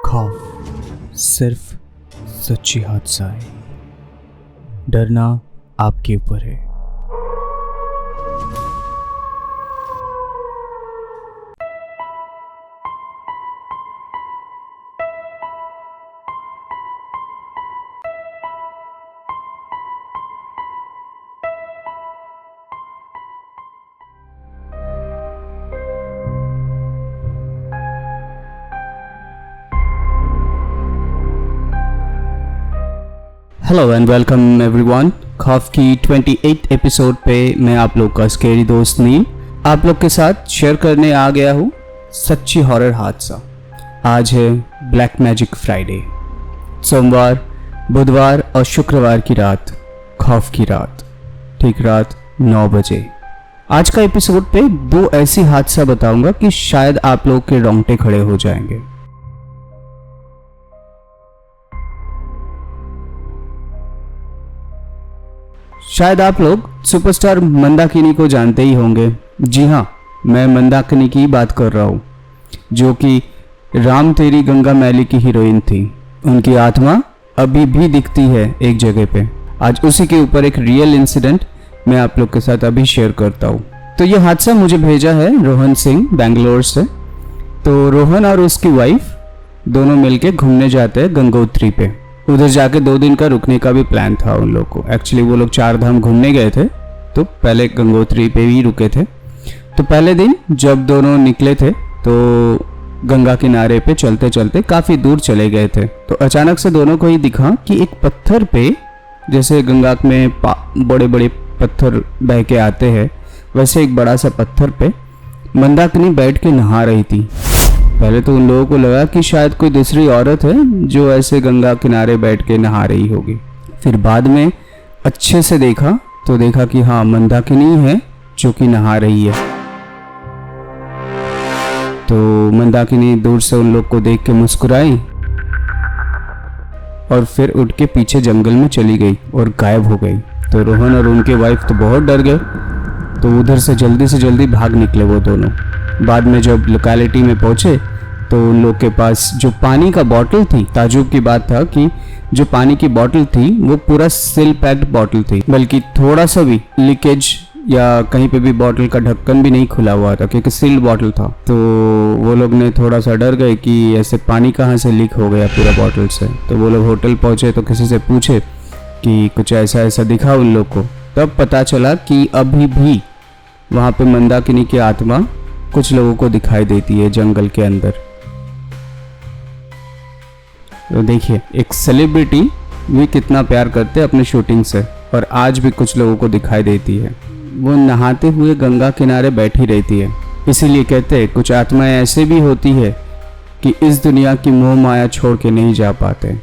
खौफ सिर्फ सच्ची हादसा है, डरना आपके ऊपर है। Hello and welcome everyone. खौफ की 28 एपिसोड पे मैं आप लोग का स्केरी दोस्त नील आप लोग के साथ शेयर करने आ गया हूँ सच्ची हॉरर हादसा। आज है ब्लैक मैजिक फ्राइडे, सोमवार, बुधवार और शुक्रवार की रात, खौफ की रात, ठीक रात 9 बजे। आज का एपिसोड पे 2 ऐसी हादसा बताऊंगा कि शायद आप लोग के रोंगटे खड़े हो जाएंगे। शायद आप लोग सुपरस्टार मंदाकिनी को जानते ही होंगे। जी हाँ, मैं मंदाकिनी की बात कर रहा हूँ, जो कि राम तेरी गंगा मैली की हीरोइन थी। उनकी आत्मा अभी भी दिखती है एक जगह पे। आज उसी के ऊपर एक रियल इंसिडेंट मैं आप लोग के साथ अभी शेयर करता हूँ। तो ये हादसा मुझे भेजा है रोहन सिंह बेंगलोर से। तो रोहन और उसकी वाइफ दोनों मिलके घूमने जाते हैं गंगोत्री पे। उधर जाके 2 दिन का रुकने का भी प्लान था उन लोग को। एक्चुअली वो लोग 4 धाम घूमने गए थे, तो पहले गंगोत्री पे ही रुके थे। तो पहले दिन जब दोनों निकले थे तो गंगा किनारे पे चलते चलते काफ़ी दूर चले गए थे। तो अचानक से दोनों को ही दिखा कि एक पत्थर पे, जैसे गंगा में बड़े बड़े पत्थर बह के आते हैं, वैसे एक बड़ा सा पत्थर पे मंदाकिनी बैठ के नहा रही थी। पहले तो उन लोगों को लगा कि शायद कोई दूसरी औरत है जो ऐसे गंगा किनारे बैठ के नहा रही होगी। फिर बाद में अच्छे से देखा तो देखा कि हाँ, मंदाकिनी है जो कि नहा रही है। तो मंदाकिनी दूर से उन लोग को देख के मुस्कुराई और फिर उठ के पीछे जंगल में चली गई और गायब हो गई। तो रोहन और उनके वाइफ तो बहुत डर गए, तो उधर से जल्दी भाग निकले वो दोनों। बाद में जब लोकेलिटी में पहुंचे तो उन लोग के पास जो पानी का बॉटल थी, ताजुब की बात था कि जो पानी की बॉटल थी वो पूरा सील पैक्ड बॉटल थी, बल्कि थोड़ा सा भी लीकेज या कहीं पे भी बॉटल का ढक्कन भी नहीं खुला हुआ था, क्योंकि सील्ड बॉटल था। तो वो लोग ने थोड़ा सा डर गए कि ऐसे पानी कहाँ से लीक हो गया पूरा बॉटल से। तो वो लोग होटल पहुंचे तो किसी से पूछे कि कुछ ऐसा दिखा उन लोग को। तब पता चला कि अभी भी वहाँ पे मंदाकिनी की आत्मा कुछ लोगों को दिखाई देती है जंगल के अंदर। तो देखिए, एक सेलिब्रिटी भी कितना प्यार करते हैं अपने शूटिंग से, और आज भी कुछ लोगों को दिखाई देती है। वो नहाते हुए गंगा किनारे बैठी रहती है। इसीलिए कहते हैं कुछ आत्माएं ऐसे भी होती है कि इस दुनिया की मोह माया छोड़ के नहीं जा पाते।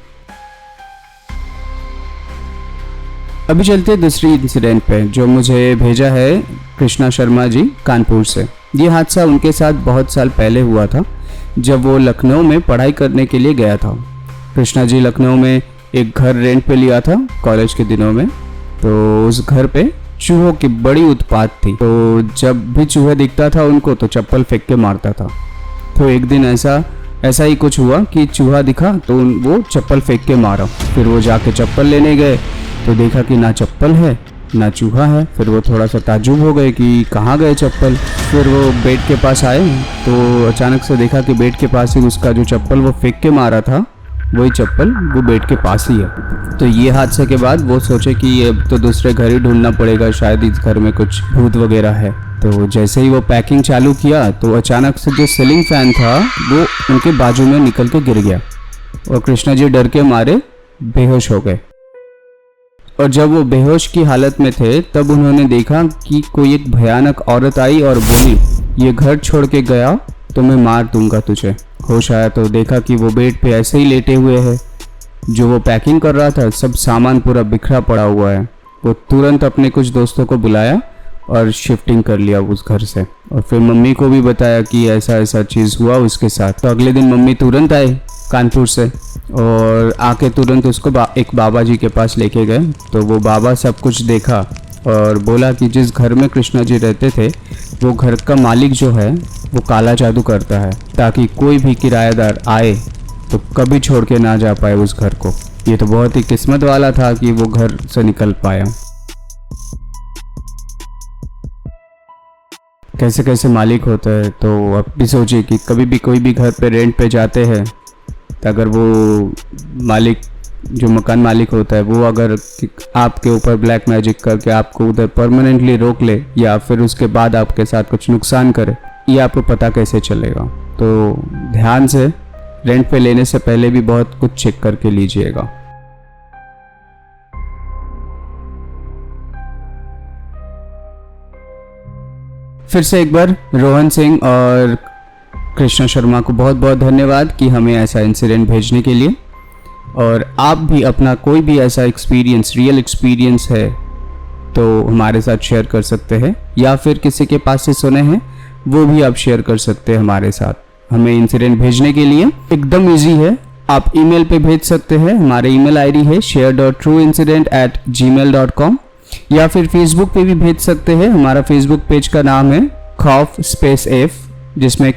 अभी चलते हैं दूसरी इंसिडेंट पे, जो मुझे भेजा है कृष्णा शर्मा जी कानपुर से। ये हादसा उनके साथ बहुत साल पहले हुआ था, जब वो लखनऊ में पढ़ाई करने के लिए गया था। कृष्णा जी लखनऊ में एक घर रेंट पे लिया था कॉलेज के दिनों में। तो उस घर पे चूहों की बड़ी उत्पात थी। तो जब भी चूहा दिखता था उनको तो चप्पल फेंक के मारता था। तो एक दिन ऐसा ही कुछ हुआ कि चूहा दिखा तो वो चप्पल फेंक के मारा। फिर वो जाके चप्पल लेने गए तो देखा कि ना चप्पल है ना चूहा है। फिर वो थोड़ा सा ताज्जुब हो गए कि कहाँ गए चप्पल। फिर वो बेड के पास आए तो अचानक से देखा कि बेड के पास ही उसका जो चप्पल वो फेंक के मारा था, वही चप्पल वो बेड के पास ही है। तो ये हादसे के बाद वो सोचे कि ये तो दूसरे घर ही ढूंढना पड़ेगा, शायद इस घर में कुछ भूत वगैरह है। तो जैसे ही वो पैकिंग चालू किया तो अचानक से जो सीलिंग फैन था वो उनके बाजू में निकल के गिर गया और कृष्णा जी डर के मारे बेहोश हो गए। और जब वो बेहोश की हालत में थे तब उन्होंने देखा कि कोई एक भयानक औरत आई और बोली, ये घर छोड़ के गया तो मैं मार दूंगा तुझे। होश आया तो देखा कि वो बेड पे ऐसे ही लेटे हुए हैं। जो वो पैकिंग कर रहा था सब सामान पूरा बिखरा पड़ा हुआ है। वो तुरंत अपने कुछ दोस्तों को बुलाया और शिफ्टिंग कर लिया उस घर से। और फिर मम्मी को भी बताया कि ऐसा चीज़ हुआ उसके साथ। तो अगले दिन मम्मी तुरंत आए कानपुर से और आके तुरंत उसको एक बाबा जी के पास लेके गए। तो वो बाबा सब कुछ देखा और बोला कि जिस घर में कृष्णा जी रहते थे वो घर का मालिक जो है वो काला जादू करता है, ताकि कोई भी किराएदार आए तो कभी छोड़ के ना जा पाए उस घर को। ये तो बहुत ही किस्मत वाला था कि वो घर से निकल पाया। कैसे कैसे मालिक होता है। तो आप भी सोचिए कि कभी भी कोई भी घर पे रेंट पे जाते हैं तो अगर वो मालिक, जो मकान मालिक होता है, वो अगर आपके ऊपर ब्लैक मैजिक करके आपको उधर परमानेंटली रोक ले या फिर उसके बाद आपके साथ कुछ नुकसान करे, ये आपको पता कैसे चलेगा। तो ध्यान से रेंट पे लेने से पहले भी बहुत कुछ चेक करके लीजिएगा। फिर से एक बार रोहन सिंह और कृष्णा शर्मा को बहुत बहुत धन्यवाद कि हमें ऐसा इंसिडेंट भेजने के लिए। और आप भी अपना कोई भी ऐसा एक्सपीरियंस, रियल एक्सपीरियंस है तो हमारे साथ शेयर कर सकते हैं, या फिर किसी के पास से सुने हैं वो भी आप शेयर कर सकते हैं हमारे साथ। हमें इंसिडेंट भेजने के लिए एकदम इजी है, आप ईमेल पे भेज सकते हैं। हमारे ईमेल आईडी है share.trueincident@gmail.com, या फिर फेसबुक पे भी भेज सकते हैं। हमारा फेसबुक पेज का नाम है खौफ स्पेस एफ, जिसमें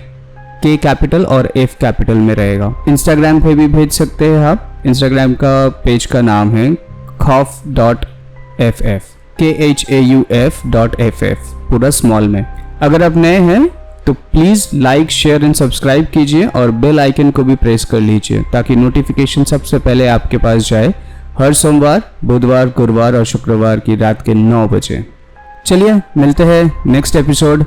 के कैपिटल और एफ कैपिटल में रहेगा। इंस्टाग्राम पे भी भेज सकते हैं आप। इंस्टाग्राम का पेज का नाम है खौफ.ff, KHAUF.ff, पूरा स्मॉल में। अगर आप नए हैं तो please like, share and subscribe कीजिए और बेल आइकन को भी प्रेस कर लीजिए ताकि नोटिफिकेशन सबसे पहले आपके पास जाए, हर सोमवार, बुधवार, गुरुवार और शुक्रवार की रात के 9 बजे। चलिए मिलते हैं नेक्स्ट एपिसोड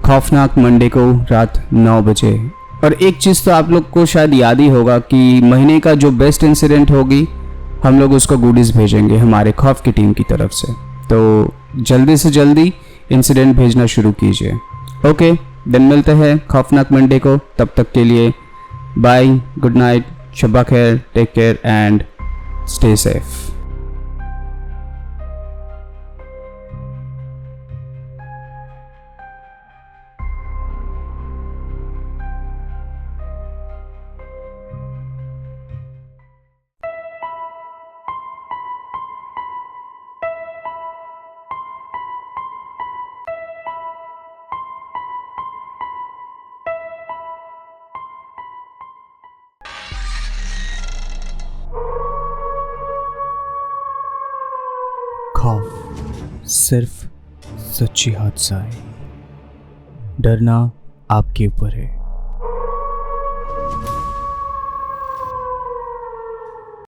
खौफनाक मंडे को रात 9 बजे। और एक चीज़ तो आप लोग को शायद याद ही होगा कि महीने का जो बेस्ट इंसिडेंट होगी, हम लोग उसको गुडीज़ भेजेंगे हमारे खौफ की टीम की तरफ से। तो जल्दी से जल्दी इंसिडेंट भेजना शुरू कीजिए। ओके, दिन मिलते हैं खौफनाक मंडे को। तब तक के लिए बाय, गुड नाइट, शब्बा खैर, take care and stay safe. खौफ सिर्फ सच्ची हादसा है, डरना आपके ऊपर है।